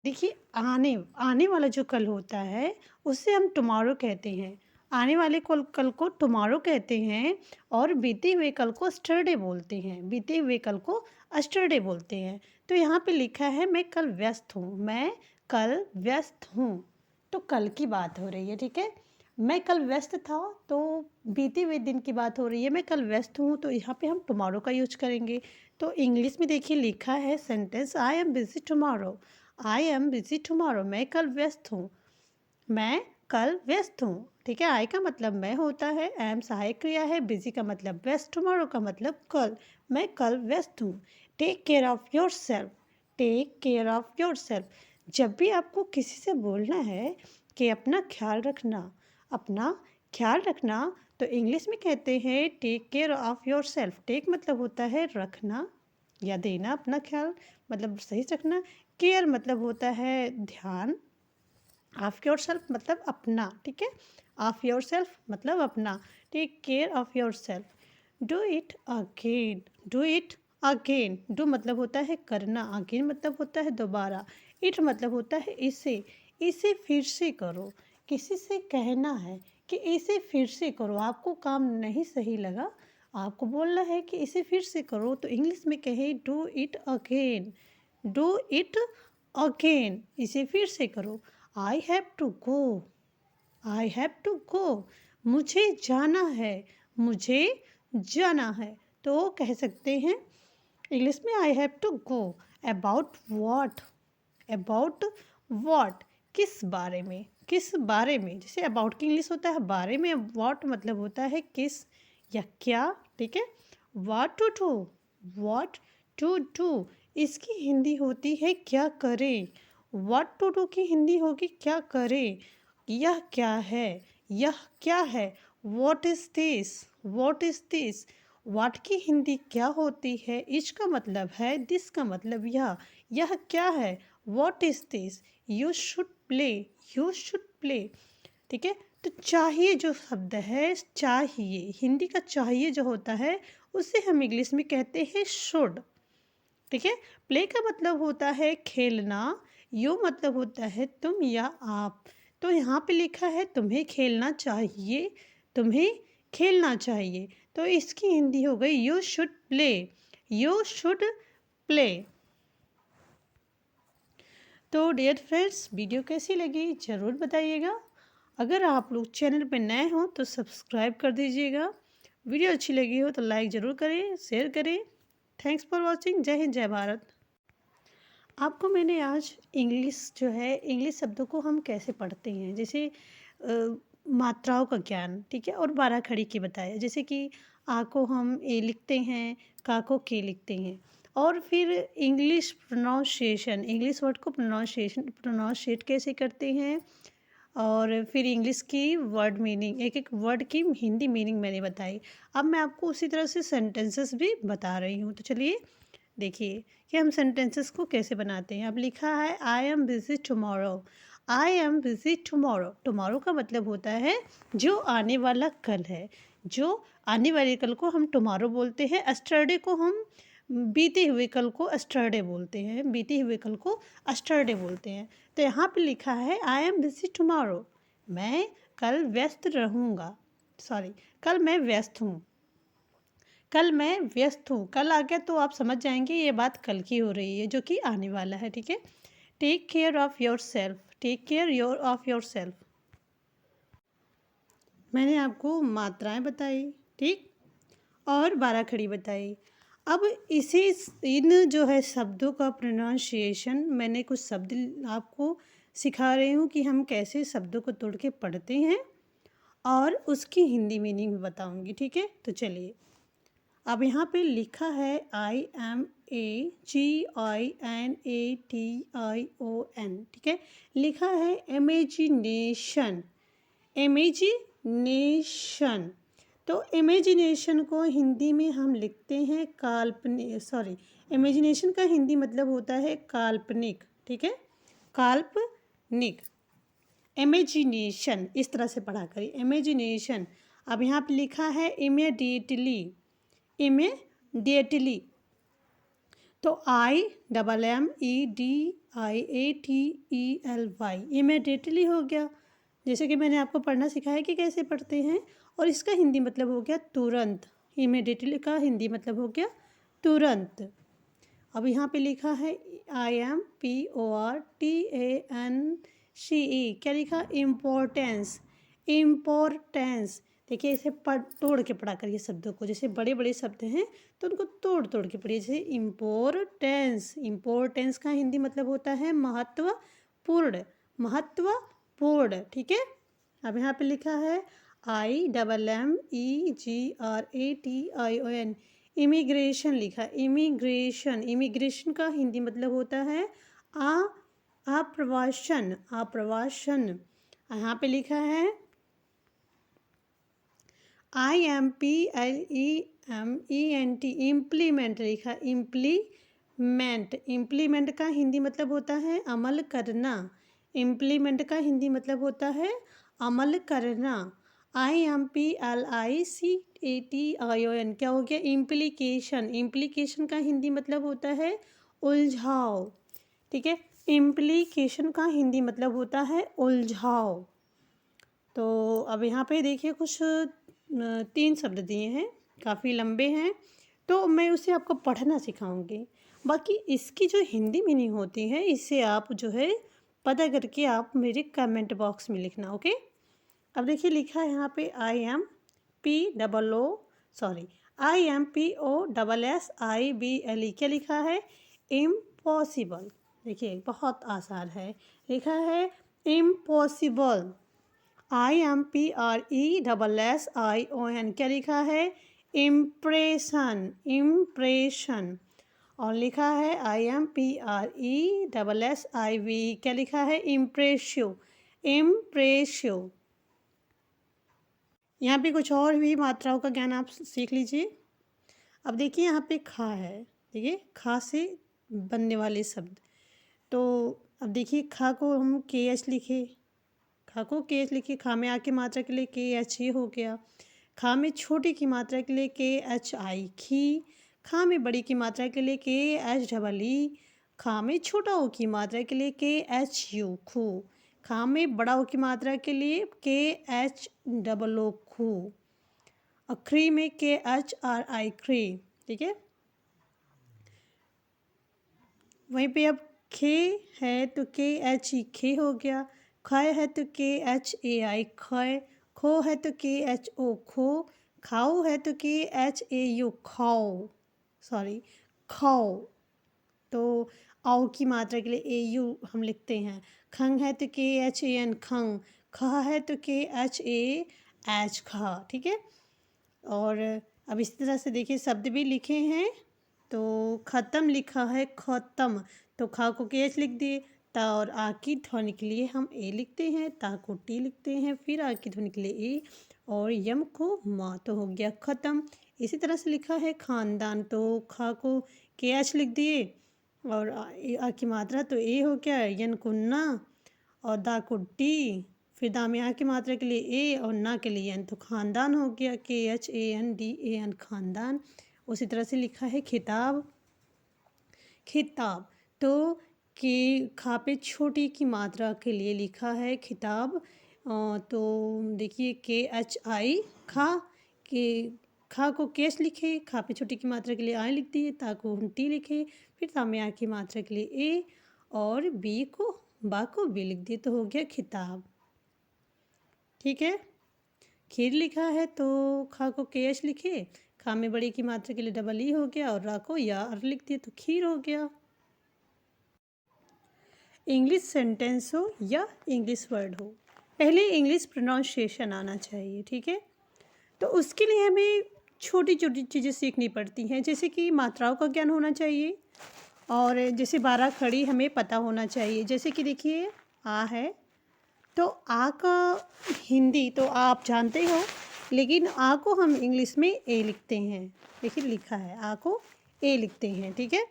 देखिए, आने आने वाला जो कल होता है, उसे हम टुमारो कहते हैं। आने वाले कल कल को टुमारो कहते हैं और बीते हुए कल को यस्टरडे बोलते हैं। बीते हुए कल को यस्टरडे बोलते हैं। तो यहाँ पे लिखा है मैं कल व्यस्त हूँ, मैं कल व्यस्त हूँ। तो कल की बात हो रही है, ठीक है? मैं कल व्यस्त था, तो बीते हुए दिन की बात हो रही है, मैं कल व्यस्त हूँ, तो यहाँ पे हम टुमारो का यूज़ करेंगे। तो इंग्लिश में देखिए लिखा है sentence I am busy tomorrow. I am busy tomorrow, मैं कल व्यस्त हूँ। मैं कल व्यस्त हूँ, ठीक है? आई का मतलब मैं होता है, एम सहायक क्रिया है, बिज़ी का मतलब व्यस्त, टुमारो का मतलब कल। मैं कल व्यस्त हूँ। Take care of yourself, take care of yourself. जब भी आपको किसी से बोलना है कि अपना ख्याल रखना, अपना ख्याल रखना, तो इंग्लिश में कहते हैं take care of yourself. Take मतलब होता है रखना या देना अपना ख्याल, मतलब सही से रखना। केयर मतलब होता है ध्यान। ऑफ योर सेल्फ मतलब अपना, ठीक है? ऑफ योर सेल्फ मतलब अपना। Take care of yourself. Do it again, do it again. Do मतलब होता है करना, अगेन मतलब होता है दोबारा, इट मतलब होता है इसे, इसे फिर से करो। किसी से कहना है कि इसे फिर से करो, आपको काम नहीं सही लगा, आपको बोलना है कि इसे फिर से करो, तो इंग्लिश में कहे do it again, do it again, इसे फिर से करो। I have to go, I have to go, मुझे जाना है, मुझे जाना है। तो कह सकते हैं इंग्लिश में I have to go. About what, about what, किस बारे में, किस बारे में। जैसे अबाउट की इंग्लिश होता है बारे में, वॉट मतलब होता है किस या क्या, ठीक है? What to do, what to do, इसकी हिंदी होती है क्या करें। व्हाट टू डू की हिंदी होगी क्या करें। यह क्या है, यह क्या है। What is this, what is this. What की हिंदी क्या होती है, इच का मतलब है, दिस का मतलब यह क्या है। What is this. You should play, you should play, ठीक है? तो चाहिए जो शब्द है, चाहिए, हिंदी का चाहिए जो होता है, उसे हम इंग्लिश में कहते हैं शुड, ठीक है? प्ले का मतलब होता है खेलना, यू मतलब होता है तुम या आप। तो यहाँ पे लिखा है तुम्हें खेलना चाहिए, तुम्हें खेलना चाहिए, तो इसकी हिंदी हो गई you should play, you should play. तो डियर फ्रेंड्स, वीडियो कैसी लगी ज़रूर बताइएगा। अगर आप लोग चैनल पर नए हों तो सब्सक्राइब कर दीजिएगा। वीडियो अच्छी लगी हो तो लाइक ज़रूर करें, शेयर करें। Thanks for watching. जय हिंद, जय भारत। आपको मैंने आज इंग्लिश जो है, इंग्लिश शब्दों को हम कैसे पढ़ते हैं, जैसे मात्राओं का ज्ञान, ठीक है, और बारह खड़ी के बताया। जैसे कि आ को हम ए लिखते हैं, का को के लिखते हैं, और फिर इंग्लिश प्रोनाउंसिएशन, इंग्लिश वर्ड को प्रोनाउंशिएट कैसे करते हैं, और फिर इंग्लिश की वर्ड मीनिंग, एक एक वर्ड की हिंदी मीनिंग मैंने बताई। अब मैं आपको उसी तरह से सेंटेंसेस भी बता रही हूँ। तो चलिए देखिए कि हम सेंटेंसेस को कैसे बनाते हैं। अब लिखा है I am busy tomorrow, I am busy tomorrow. Tomorrow का मतलब होता है जो आने वाला कल है, जो आने वाले कल को हम टुमारो बोलते हैं। एस्टरडे को हम बीते हुए कल को एस्टरडे बोलते हैं, बीते हुए कल को एस्टरडे बोलते हैं। तो यहाँ पे लिखा है आई एम बिज़ी टुमारो, मैं कल व्यस्त रहूँगा, सॉरी, कल मैं व्यस्त हूँ, कल मैं व्यस्त हूँ। कल आ गया तो आप समझ जाएंगे ये बात कल की हो रही है, जो कि आने वाला है, ठीक है? Take care of yourself, take care of yourself. मैंने आपको मात्राएं बताई, ठीक, और बारह खड़ी बताई। अब इसी इन जो है शब्दों का प्रोनाउंसिएशन, मैंने कुछ शब्द आपको सिखा रही हूँ कि हम कैसे शब्दों को तोड़ के पढ़ते हैं, और उसकी हिंदी मीनिंग भी बताऊँगी, ठीक है? तो चलिए, अब यहाँ पे लिखा है IMAGINATION, ठीक है? लिखा है इमेजिनेशन, इमेजिनेशन। तो इमेजिनेशन को हिंदी में हम लिखते हैं काल्पनिक, सॉरी, इमेजिनेशन का हिंदी मतलब होता है काल्पनिक, ठीक है? काल्पनिक, इमेजिनेशन, इस तरह से पढ़ा करिए, इमेजिनेशन। अब यहाँ पे लिखा है इमीडिएटली, इमीडिएटली। तो IMMEDIATELY इमिडिएटली हो गया। जैसे कि मैंने आपको पढ़ना सिखाया कि कैसे पढ़ते हैं। और इसका हिंदी मतलब हो गया तुरंत। इमिडिएटली का हिंदी मतलब हो गया तुरंत। अब यहाँ पे लिखा है IMPORTANCE, क्या लिखा? इम्पोर्टेंस। इम्पोर्टेंस देखिए, इसे पढ़ तोड़ के पढ़ा करिए शब्दों को। जैसे बड़े बड़े शब्द हैं तो उनको तोड़ तोड़ के पढ़िए। जैसे इम्पोर्टेंस, इम्पोर्टेंस का हिंदी मतलब होता है महत्वपूर्ण, महत्वपूर्ण। ठीक है। अब यहाँ पे लिखा है IMMEGRATION, इमिग्रेशन लिखा। इमिग्रेशन, इमिग्रेशन का हिंदी मतलब होता है आप्रवासन, आप्रवासन। यहाँ पे लिखा है IMPLEMENT, इम्प्लीमेंट लिखा। इम्प्लीमेंट, इम्प्लीमेंट का हिंदी मतलब होता है अमल करना। इम्प्लीमेंट का हिंदी मतलब होता है अमल करना। IMPLICATION क्या हो गया? इम्प्लीकेशन, इम्प्लीकेशन का हिंदी मतलब होता है उलझाव। ठीक है। इम्प्लीकेशन का हिंदी मतलब होता है उलझाव। तो अब यहाँ पे देखिए कुछ 3 शब्द दिए हैं, काफ़ी लंबे हैं, तो मैं उसे आपको पढ़ना सिखाऊंगी। बाकी इसकी जो हिंदी मीनिंग होती है इसे आप जो है पता करके आप मेरे कमेंट बॉक्स में लिखना। ओके। अब देखिए लिखा है यहाँ पे IMPOSSIBLE, क्या लिखा है? इम्पॉसिबल। देखिए बहुत आसान है। लिखा है इम्पॉसिबल। IMPRESSION, क्या लिखा है? Impression, impression. और लिखा है IMPRESSIV, क्या लिखा है? इम्प्रेशियो, इम्प्रेशियो। यहाँ पे कुछ और भी मात्राओं का ज्ञान आप सीख लीजिए। अब देखिए यहाँ पे खा है। देखिए खा से बनने वाले शब्द। तो अब देखिए खा को हम KH लिखे, खा को KH लिखे। खा में आ की मात्रा के लिए KH हो गया। खा में छोटी की मात्रा के लिए KHI खी। खा में बड़ी की मात्रा के लिए KHEE। खा में छोटा ओ की मात्रा के लिए KHU खू। खा में बड़ा ओ की मात्रा के लिए KHOO खू। और ख्री में KHRI ख्री। ठीक है। वहीं पे अब खे है तो KHE खे हो गया। खय है तो KHAI खय। खो है तो KHO खो। खाओ है तो KHAU खाओ, सॉरी खाओ। तो आओ की मात्रा के लिए AU हम लिखते हैं। खंग है तो KHAN खंग। खा है तो KHAH खा। ठीक है। और अब इस तरह से देखिए शब्द भी लिखे हैं। तो ख़त्म लिखा है खत्म, तो खा को KH लिख दिए। ता और आ की ध्वनि के लिए हम A लिखते हैं, ता को T लिखते हैं, फिर आ की ध्वनि के लिए A और यम को मा, तो हो गया ख़त्म। इसी तरह से लिखा है खानदान, तो खा को KH लिख दिए और आ की मात्रा तो A हो गया, यन को ना और दा को टी, फिर दाम यहाँ की मात्रा के लिए ए और ना के लिए एन, तो ख़ानदान हो गया KHANDAN ख़ानदान। उसी तरह से लिखा है खिताब, खिताब। तो के खा पे छोटी की मात्रा के लिए लिखा है खिताब। तो देखिए KHI खा, के खा को केस लिखे, खा पे छोटी की मात्रा के लिए आई लिख दिए, ता को हम टी लिखे, फिर ताम्या की मात्रा के लिए ए और बी को बा को बी लिख दिए, तो हो गया खिताब। ठीक है। खीर लिखा है तो खा को KH लिखे, खा में बड़ी की मात्रा के लिए डबल ई हो गया और रा को या अर लिख दिए, तो खीर हो गया। इंग्लिश सेंटेंस हो या इंग्लिश वर्ड हो, पहले इंग्लिश प्रोनाउंसिएशन आना चाहिए। ठीक है। तो उसके लिए हमें छोटी छोटी चीज़ें सीखनी पड़ती हैं, जैसे कि मात्राओं का ज्ञान होना चाहिए और जैसे 12 खड़ी हमें पता होना चाहिए। जैसे कि देखिए आ है, तो आ का हिंदी तो आप जानते हो, लेकिन आ को हम इंग्लिश में ए लिखते हैं। देखिए लिखा है आ को ए लिखते हैं। ठीक है।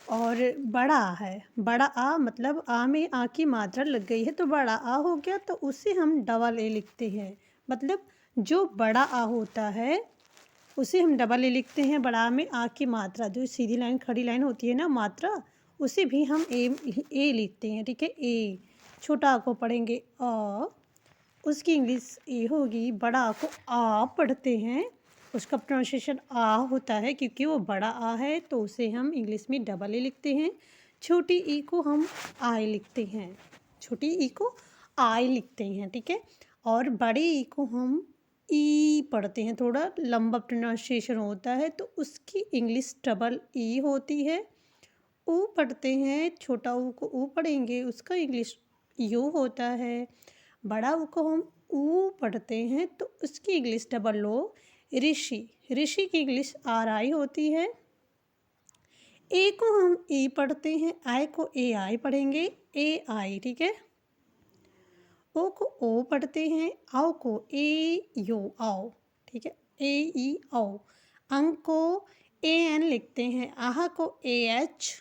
और बड़ा आ है, बड़ा आ मतलब आ में आ की मात्रा लग गई है तो बड़ा आ हो गया, तो उसे हम डबल ए लिखते हैं। मतलब जो बड़ा आ होता है उसे हम डबल ए लिखते हैं। बड़ा में आ की मात्रा, जो सीधी लाइन खड़ी लाइन होती है ना मात्रा, उसे भी हम ए लिखते हैं, ठीक है। ए छोटा आ को पढ़ेंगे अ, उसकी इंग्लिश ए होगी। बड़ा आ को आ पढ़ते हैं, उसका प्रोनाउंसिएशन आ होता है क्योंकि वो बड़ा आ है, तो उसे हम इंग्लिश में डबल ए लिखते हैं। छोटी ई को हम आई लिखते हैं, छोटी ई को आई लिखते हैं, ठीक है। और बड़ी ई को हम ई पढ़ते हैं, थोड़ा लंबा प्रोनाउंसिएशन होता है, तो उसकी इंग्लिश डबल ई होती है। ऊ पढ़ते हैं, छोटा ऊ को ऊ पढ़ेंगे, उसका इंग्लिश यू होता है। बड़ा ऊ को हम ऊ पढ़ते हैं, तो उसकी इंग्लिश डबल ओ ऋषि, ऋषि की इंग्लिश आर आई होती है। ए को हम ए पढ़ते हैं, आई को ए आई पढ़ेंगे, ए आई, ठीक है। ओ को ओ पढ़ते हैं, आओ को ए यो आओ, ठीक है, ए ई आओ। अंग को ए एन लिखते हैं, आहा को ए एच,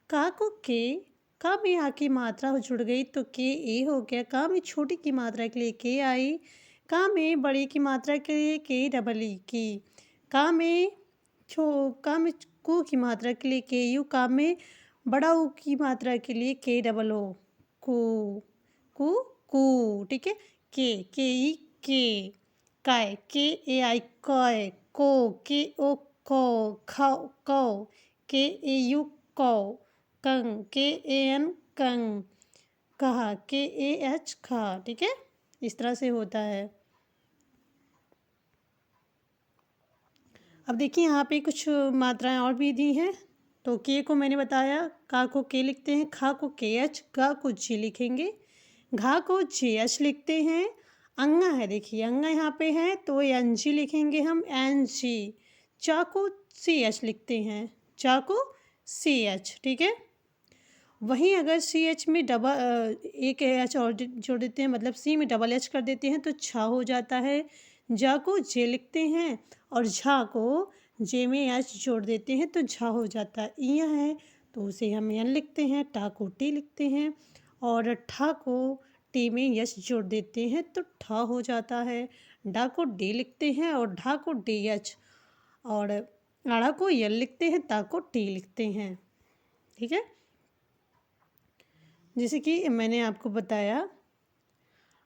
का को के, का में आ की मात्रा हो जुड़ गई तो के ए हो गया। का में छोटी की मात्रा के लिए के आई, का में बड़ी की मात्रा के लिए के डबल ई की, का में कू की मात्रा के लिए के यू, का में बड़ा ऊ की मात्रा के लिए के डबल ओ कू, कू कू, ठीक है। के ई के, काय के ए आई काय, को के ओ को, खाओ कौ, के ए यू कौ, कंग के ए एन कंग, कहा के ए एच खा, ठीक है। इस तरह से होता है। अब देखिए यहाँ पे कुछ मात्राएं और भी दी हैं। तो के को मैंने बताया, का को के लिखते हैं, खा को के एच, गा को जी लिखेंगे, घा को जे एच लिखते हैं। अंगा है, देखिए अंगा यहाँ पे है तो एन जी लिखेंगे हम, एन जी। चा को सी एच लिखते हैं, चा को सी एच, ठीक है। वहीं अगर सी एच में डबल एक एच और जोड़ देते हैं, मतलब सी में डबल एच कर देते हैं तो छा हो जाता है। जा को जे लिखते हैं और झा को जे में एच जोड़ देते हैं तो झा हो जाता है। इया है तो उसे हम एन लिखते हैं, टा को टी लिखते हैं और ठा को टी में यश जोड़ देते हैं तो ठा हो जाता है। डा को डी लिखते हैं और ढा को डी एच, और आड़ा को यल लिखते हैं, ता को टी लिखते हैं, ठीक है। जैसे कि मैंने आपको बताया,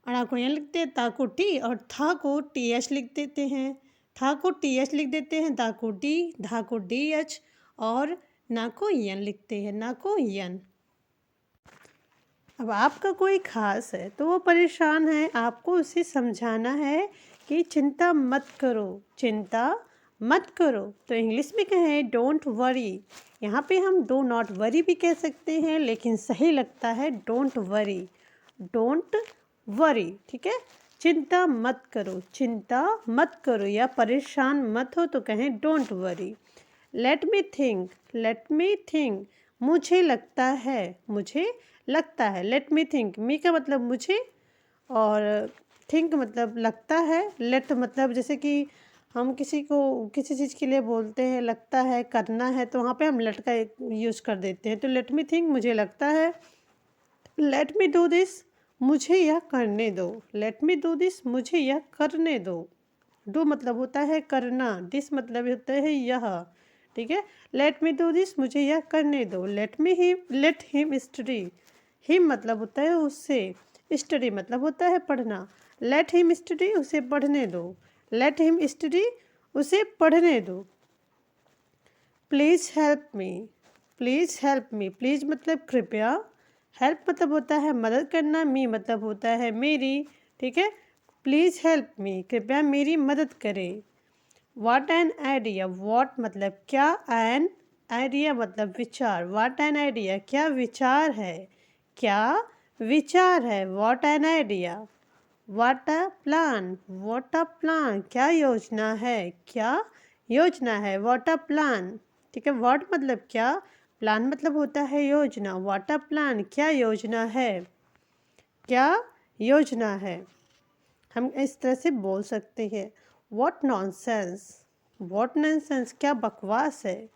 अड़ा को यन लिखते हैं, ता को टी, और था को टी एच लिख देते हैं, था को टी एच लिख देते हैं, दा को डी, धा को डी एच, और ना को यन लिखते हैं, ना को यन। अब आपका कोई खास है तो वो परेशान है, आपको उसे समझाना है कि चिंता मत करो, चिंता मत करो। तो इंग्लिश में कहें डोंट वरी। यहाँ पे हम डो नॉट वरी भी कह सकते हैं, लेकिन सही लगता है डोंट वरी, डोंट वरी, ठीक है। चिंता मत करो, चिंता मत करो, या परेशान मत हो तो कहें don't worry. Let me think, let me think, मुझे लगता है, मुझे लगता है। लेट मी थिंक, मी का मतलब मुझे और थिंक मतलब लगता है। लेट मतलब जैसे कि हम किसी को किसी चीज़ के लिए बोलते हैं लगता है, करना है, तो वहाँ पे हम लेट का यूज़ कर देते हैं। तो लेट मी थिंक, मुझे लगता है। लेट मी डू दिस, मुझे यह करने दो। लेट मी डू दिस, मुझे यह करने दो। डू मतलब होता है करना, दिस मतलब होता है यह, ठीक है। लेट मी डू दिस, मुझे यह करने दो। लेट हिम स्टडी, हिम मतलब होता है उससे, स्टडी मतलब होता है पढ़ना। लेट हिम स्टडी, उसे पढ़ने दो। लेट हिम स्टडी, उसे पढ़ने दो। Please help me, please help me, please मतलब कृपया, हेल्प मतलब होता है मदद करना, मी मतलब होता है मेरी, ठीक है। प्लीज़ हेल्प मी, कृपया मेरी मदद करें। व्हाट एन आइडिया, व्हाट मतलब क्या, एन आइडिया मतलब विचार। व्हाट एन आइडिया, क्या विचार है, क्या विचार है, what an idea. What a plan, what a plan, क्या योजना है, क्या योजना है, व्हाट अ प्लान, ठीक है। व्हाट मतलब क्या, प्लान मतलब होता है योजना। व्हाट अ प्लान, क्या योजना है, क्या योजना है। हम इस तरह से बोल सकते हैं। व्हाट नॉनसेंस, व्हाट नॉनसेंस, क्या बकवास है,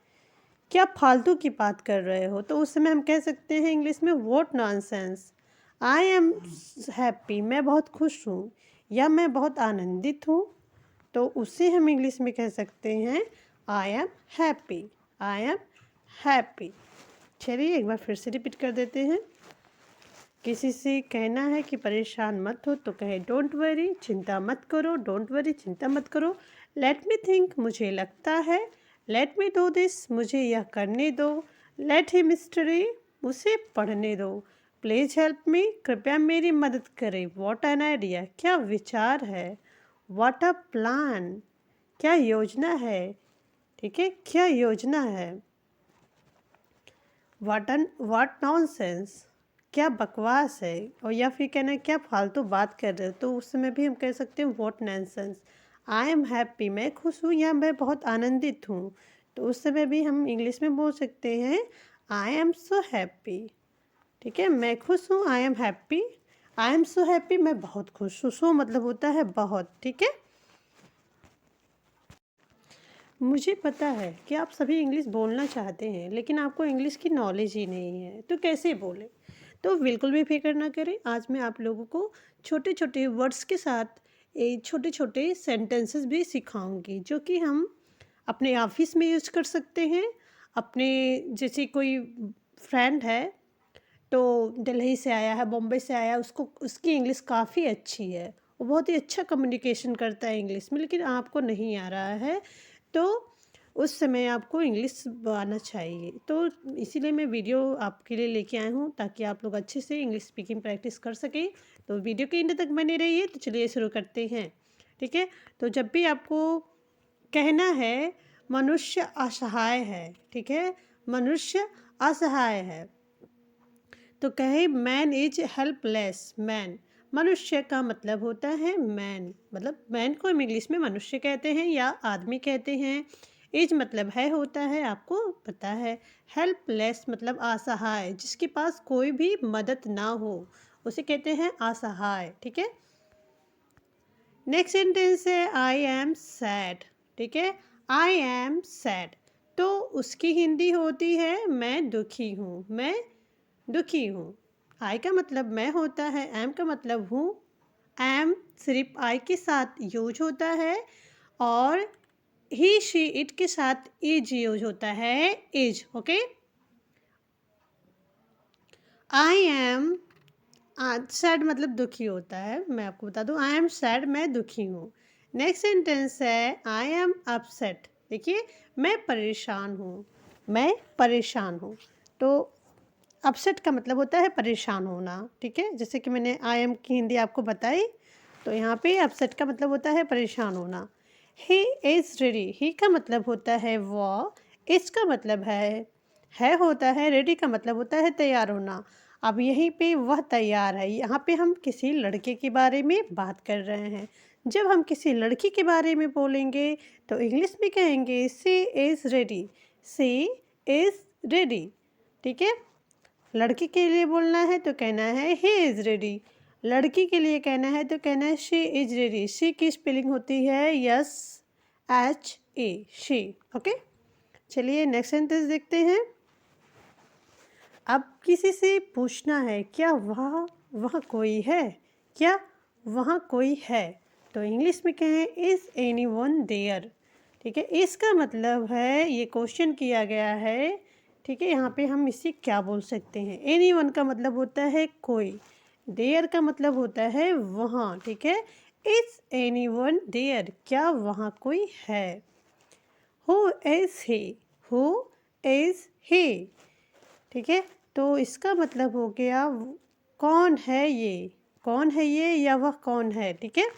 क्या फालतू की बात कर रहे हो, तो उस समय हम कह सकते हैं इंग्लिश में what nonsense. I am happy, मैं बहुत खुश हूँ, या मैं बहुत आनंदित हूँ। तो उसे हम इंग्लिश में कह सकते हैं I am happy, I am happy. चलिए एक बार फिर से रिपीट कर देते हैं। किसी से कहना है कि परेशान मत हो तो कहे डोंट वरी, चिंता मत करो, डोंट वरी, चिंता मत करो। लेट मी थिंक, मुझे लगता है। लेट मी डू दिस, मुझे यह करने दो। लेट हिम स्टडी, उसे पढ़ने दो। प्लीज़ हेल्प मी, कृपया मेरी मदद करें। व्हाट एन आइडिया, क्या विचार है। व्हाट अ प्लान, क्या योजना है। ठीक है, क्या योजना है। व्हाट नॉनसेंस, क्या बकवास है। और या फिर कहना है क्या फालतू बात कर रहे हो, तो उस समय भी हम कह सकते हैं what nonsense. I am happy, मैं खुश हूँ या मैं बहुत आनंदित हूँ, तो उस समय भी हम इंग्लिश में बोल सकते हैं आई एम सो हैप्पी। ठीक है, मैं खुश हूँ, I am happy. I am so happy, मैं बहुत खुश हूँ। सो मतलब होता है बहुत। ठीक है, मुझे पता है कि आप सभी इंग्लिश बोलना चाहते हैं, लेकिन आपको इंग्लिश की नॉलेज ही नहीं है, तो कैसे बोलें। तो बिल्कुल भी फिक्र ना करें। आज मैं आप लोगों को छोटे छोटे वर्ड्स के साथ छोटे छोटे सेंटेंसेस भी सिखाऊंगी, जो कि हम अपने ऑफिस में यूज कर सकते हैं। अपने जैसे कोई फ्रेंड है, तो दिल्ली से आया है, बॉम्बे से आया है, उसको उसकी इंग्लिश काफ़ी अच्छी है, वो बहुत ही अच्छा कम्युनिकेशन करता है इंग्लिश में, लेकिन आपको नहीं आ रहा है, तो उस समय आपको इंग्लिश आना चाहिए। तो इसीलिए मैं वीडियो आपके लिए लेके आया हूँ, ताकि आप लोग अच्छे से इंग्लिश स्पीकिंग प्रैक्टिस कर सकें। तो वीडियो के एंड तक बने रहिए। तो चलिए शुरू करते हैं। ठीक है, तो जब भी आपको कहना है मनुष्य असहाय है, ठीक है, मनुष्य असहाय है, तो कहे मैन इज हेल्पलेस। मैन, मनुष्य का मतलब होता है मैन, मतलब मैन को हम इंग्लिश में मनुष्य कहते हैं या आदमी कहते हैं। इज मतलब है होता है, आपको पता है। हेल्पलेस मतलब असहाय, जिसके पास कोई भी मदद ना हो, उसे कहते हैं असहाय। ठीक है, नेक्स्ट सेंटेंस है आई एम सैड। ठीक है, आई एम सैड, तो उसकी हिंदी होती है मैं दुखी हूँ, मैं दुखी हूँ। आई का मतलब मैं होता है, एम का मतलब हूँ। एम सिर्फ आई के साथ यूज होता है, और ही शी इट के साथ इज यूज होता है, is. Okay, I am sad मतलब दुखी होता है, मैं आपको बता दूं। आई एम सैड, मैं दुखी हूँ। नेक्स्ट सेंटेंस है आई एम अपसेट। देखिए, मैं परेशान हूँ, मैं परेशान हूँ। तो अपसेट का मतलब होता है परेशान होना। ठीक है, जैसे कि मैंने आई एम की हिंदी आपको बताई, तो यहाँ पे अपसेट का मतलब होता है परेशान होना। ही इज़ रेडी, ही का मतलब होता है वह, इज का मतलब है होता है, रेडी का मतलब होता है तैयार होना। अब यहीं पे वह तैयार है, यहाँ पे हम किसी लड़के के बारे में बात कर रहे हैं। जब हम किसी लड़की के बारे में बोलेंगे, तो इंग्लिश में कहेंगे she is ready, she is ready. ठीक है, लड़की के लिए बोलना है तो कहना है ही इज़ रेडी। लड़की के लिए कहना है तो कहना है शी इज़ रेडी। शी की स्पेलिंग होती है yes H A, she. Okay, चलिए नेक्स्ट सेंटेंस देखते हैं। अब किसी से पूछना है क्या वहाँ कोई है, क्या वहाँ कोई है, तो इंग्लिश में कहें इज़ एनी वन देयर। ठीक है, इसका मतलब है ये क्वेश्चन किया गया है। ठीक है, यहाँ पे हम इसे क्या बोल सकते हैं। एनी वन का मतलब होता है कोई, देयर का मतलब होता है वहाँ। ठीक है, इज़ एनी वन देयर, क्या वहाँ कोई है। Who is he, who is he. ठीक है, तो इसका मतलब हो गया कौन है ये, कौन है ये या वह कौन है। ठीक है,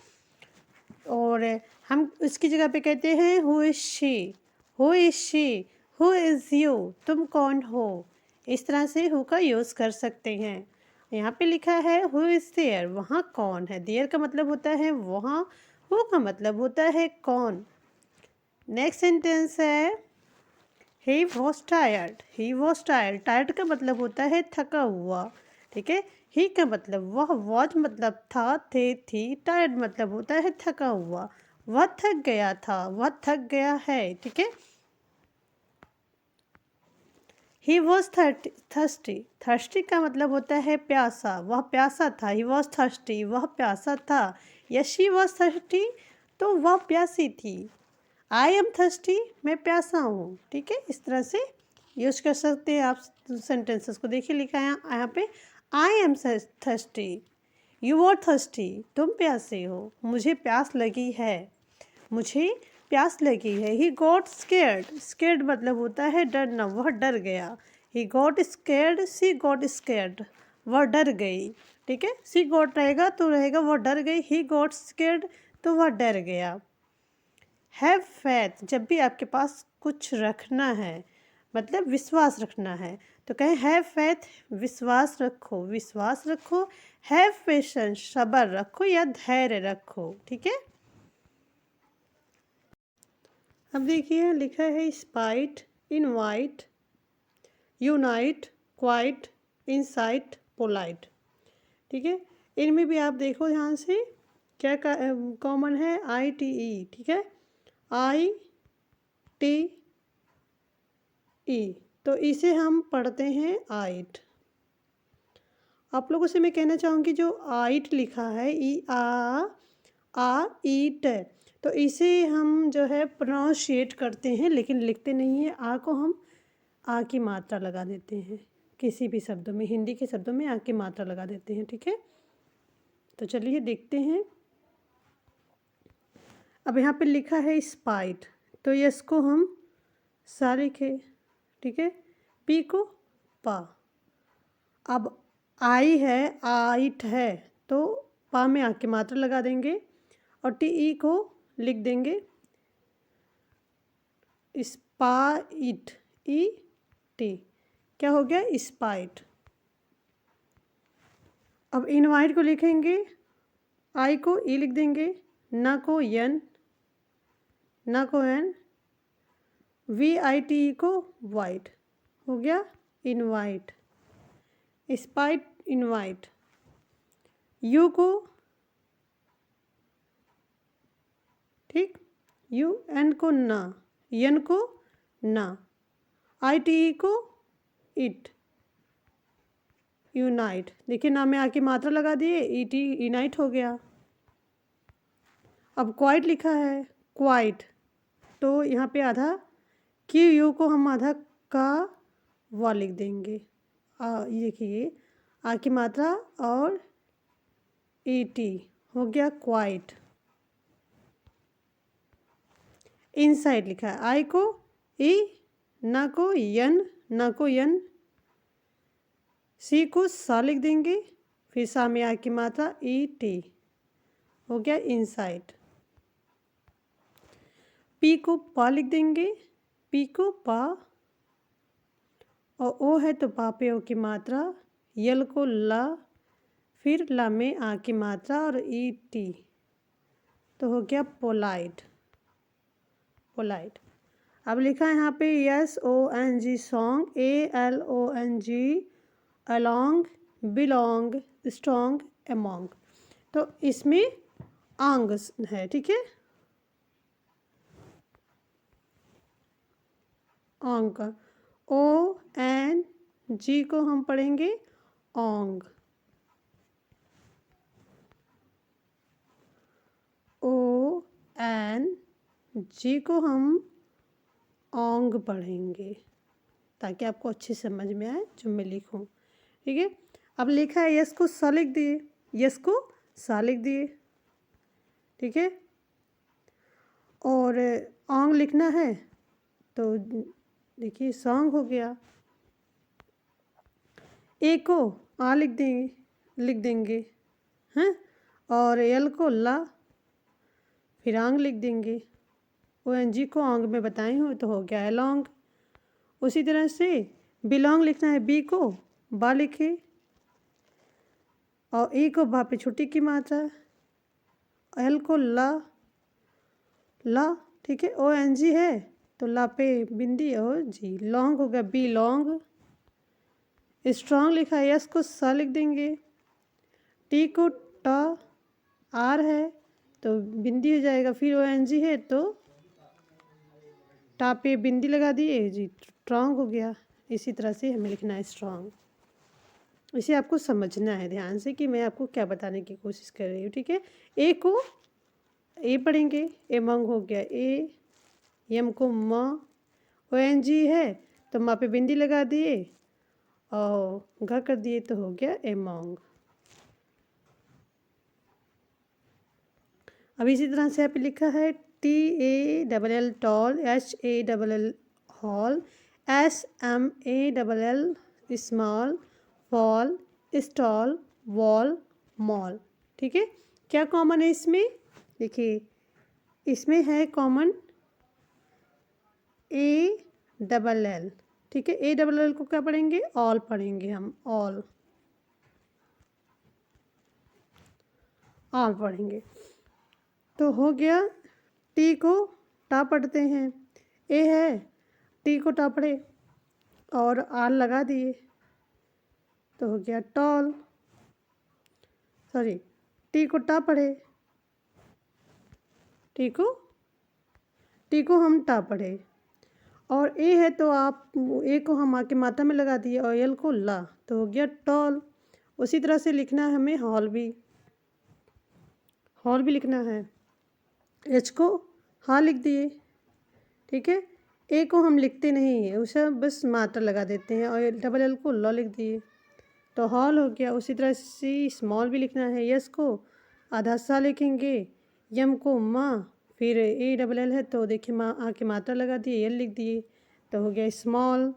और हम उसकी जगह पे कहते हैं who is she, who is she, who is you, तुम कौन हो। इस तरह से हु का यूज़ कर सकते हैं। यहाँ पे लिखा है हु इज़ देयर, वहाँ कौन है। देयर का मतलब होता है वहाँ, हु का मतलब होता है कौन। नेक्स्ट सेंटेंस है he was tired, he was tired. Tired का मतलब होता है थका हुआ। ठीक है, ही का मतलब वह, वॉज मतलब था, थे, थी, टायर्ड मतलब होता है थका हुआ। वह थक गया था, वह थक गया है। ठीक है, ही वॉज थर्स्टी, थर्स्टी का मतलब होता है प्यासा, वह प्यासा था। ही वॉज थर्स्टी, वह प्यासा था। या शी वॉज थर्स्टी, तो वह प्यासी थी। आई एम थर्स्टी, मैं प्यासा हूँ। ठीक है, इस तरह से यूज कर सकते हैं आप सेंटेंसेस को। देखिए लिखा है यहाँ पे I am thirsty, you are thirsty, तुम प्यासे हो, मुझे प्यास लगी है, मुझे प्यास लगी है। ही गॉट स्केर्ड, स्केर्ड मतलब होता है डरना, वह डर गया। He got scared, she got scared, वह डर गई। ठीक है, सी गॉट रहेगा तो रहेगा वह डर गई, ही गॉट स्केर्ड तो वह डर गया। हैव फैथ, जब भी आपके पास कुछ रखना है मतलब विश्वास रखना है तो कहें हैव फैथ, विश्वास रखो, विश्वास रखो। हैव पेशेंस, सब्र रखो या धैर्य रखो। ठीक है, अब देखिए लिखा है spite, invite, unite, quite, insight, polite. ठीक है, इनमें भी आप देखो ध्यान से क्या कॉमन है, आई टी ई। ठीक है, आई टी ई, तो इसे हम पढ़ते हैं आइट। आप लोगों से मैं कहना चाहूँगी जो आइट लिखा है ई आ ईट, तो इसे हम जो है प्रोनाउंशिएट करते हैं लेकिन लिखते नहीं हैं। आ को हम आ की मात्रा लगा देते हैं किसी भी शब्दों में, हिंदी के शब्दों में आ की मात्रा लगा देते हैं। ठीक है, तो चलिए देखते हैं। अब यहाँ पे लिखा है स्पाइट, तो यस को हम सा लिखे। ठीक है, पी को पा। अब आई है, आइट है, तो पा में आ की मात्रा लगा देंगे और टी ई को लिख देंगे स्पाइट, ई टी, क्या हो गया स्पाइट। अब इनवाइट को लिखेंगे, आई को ई लिख देंगे, ना को यन, ना को N, V I T E को वाइट, हो गया इनवाइट, स्पाइट इनवाइट। यू को, ठीक, यू, एन को ना, यन को ना, आई टी ई को इट, यूनाइट। देखिए ना में आके मात्रा लगा दिए, ई टी यूनाइट हो गया। अब क्वाइट लिखा है, क्वाइट, तो यहाँ पे आधा क्यू यू को हम आधा का वा लिख देंगे। ये देखिए आ की मात्रा और ई टी हो गया क्वाइट। इनसाइड लिखा है, आई को ई, ना को यन, ना को यन, सी को सा लिख देंगे, फिर सा में आ की मात्रा ई टी, हो गया इनसाइड। पी को पा लिख देंगे, पी को पा, और ओ है तो पा पे ओ की मात्रा, यल को ला, फिर ला में आ की मात्रा और ई टी, तो हो गया पोलाइट, पोलाइट। अब लिखा है यहाँ पे S O N G song, A L O N G, along, belong, strong, among, तो इसमें आंग है। ठीक है, आंग का ओ एन जी को हम पढ़ेंगे ओंग, ओ एन जी को हम ओंग पढ़ेंगे ताकि आपको अच्छी समझ में आए जो मैं लिखूं। ठीक है, अब लिखा है यस को सा लिख दिए, यस को सा लिख दिए। ठीक है, और ओंग लिखना है तो देखिए सॉन्ग हो गया। ए को आ लिख देंगे हैं, और एल को ला, फिर आंग लिख देंगे। ओ एन जी को आंग में बताए हो तो हो गया एलोंग। उसी तरह से बिलोंग लिखना है, बी को बा लिखे और ई को बा पे छुट्टी की मात्रा, एल को ला, ला। ठीक है, ओ एन जी है तो ला पे बिंदी और जी, लॉन्ग हो गया बी लॉन्ग। स्ट्रॉन्ग लिखा है, यस को सा लिख देंगे, टी को टा, आर है तो बिंदी हो जाएगा, फिर ओ एन जी है तो टा पे बिंदी लगा दिए जी, स्ट्रॉन्ग हो गया। इसी तरह से हमें लिखना है स्ट्रॉन्ग। इसे आपको समझना है ध्यान से कि मैं आपको क्या बताने की कोशिश कर रही हूँ। ठीक है, ए को ए पढ़ेंगे, एमंग हो गया ए, यम को म, ओ एन जी है तो माँ पे बिंदी लगा दिए और घ कर दिए तो हो गया एमंग। अब इसी तरह से यहाँ पे लिखा है T A double L tall, H A double L hall, S M A double L small, fall, stall, wall, mall. ठीक है, क्या कॉमन है इसमें? देखिए इसमें है कॉमन ए डबल एल। ठीक है, ए डबल एल को क्या पढ़ेंगे? ऑल पढ़ेंगे हम, ऑल, ऑल पढ़ेंगे। तो हो गया, टी को टा पढ़ते हैं, ए है टी को टा पढ़े और आर लगा दिए तो हो गया टॉल, सॉरी टी को टा पढ़े, टी को हम टा पढ़े और ए है तो आप ए को हम आके मात्रा में लगा दिए और एल को ला तो हो गया टॉल। उसी तरह से लिखना है हमें हॉल भी, हॉल भी लिखना है। एच को हाँ लिख दिए, ठीक है, ए को हम लिखते नहीं है, उसे बस मात्रा लगा देते हैं और डबल एल को लॉ लिख दिए तो हॉल हो गया। उसी तरह से स्मॉल भी लिखना है, यस को आधा सा लिखेंगे, यम को माँ, फिर ए डबल एल है तो देखिए माँ आके मात्रा लगा दिए, एल लिख दिए तो हो गया स्मॉल,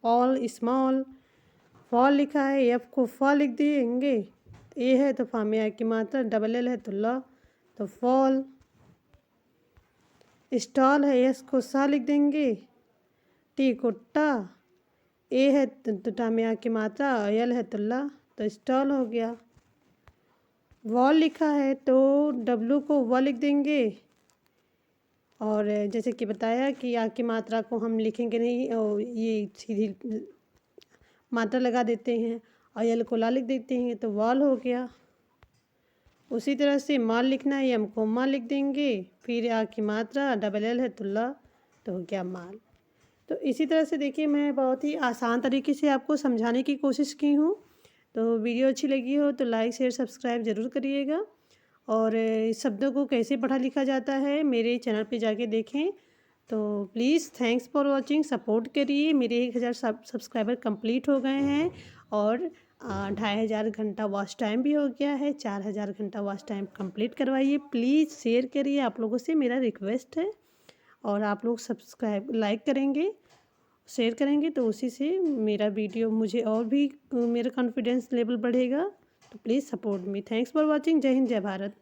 ऑल स्मॉल। फॉल लिखा है, एफ को फॉ लिख देंगे, ए है तो फा में आके मात्रा, डबल एल है तो लॉ तो फॉल। स्टॉल है, एस को सा लिख देंगे, टी को टा, ए है तो टा में आके मात्रा, एल है तो ला तो स्टॉल हो गया। वॉल लिखा है तो डब्लू को व लिख देंगे और जैसे कि बताया कि आके मात्रा को हम लिखेंगे नहीं और ये सीधी मात्रा लगा देते हैं और एल को ला लिख देते हैं तो वॉल हो गया। उसी तरह से माल लिखना है, एम को माल लिख देंगे, फिर आ की मात्रा, डबल एल है तो ला तो हो गया माल। तो इसी तरह से देखिए मैं बहुत ही आसान तरीके से आपको समझाने की कोशिश की हूँ। तो वीडियो अच्छी लगी हो तो लाइक शेयर सब्सक्राइब ज़रूर करिएगा और शब्दों को कैसे पढ़ा लिखा जाता है मेरे चैनल पे जाके देखें। तो please thanks for watching, support करिए। मेरे 1000 सब्सक्राइबर कंप्लीट हो गए हैं और 2500 घंटा वॉच टाइम भी हो गया है। 4000 घंटा वॉच टाइम कंप्लीट करवाइए, प्लीज़ शेयर करिए, आप लोगों से मेरा रिक्वेस्ट है। और आप लोग सब्सक्राइब लाइक करेंगे, शेयर करेंगे तो उसी से मेरा वीडियो मुझे और भी मेरा कॉन्फिडेंस लेवल बढ़ेगा। तो please support me. Thanks for watching. जय हिंद, जय भारत।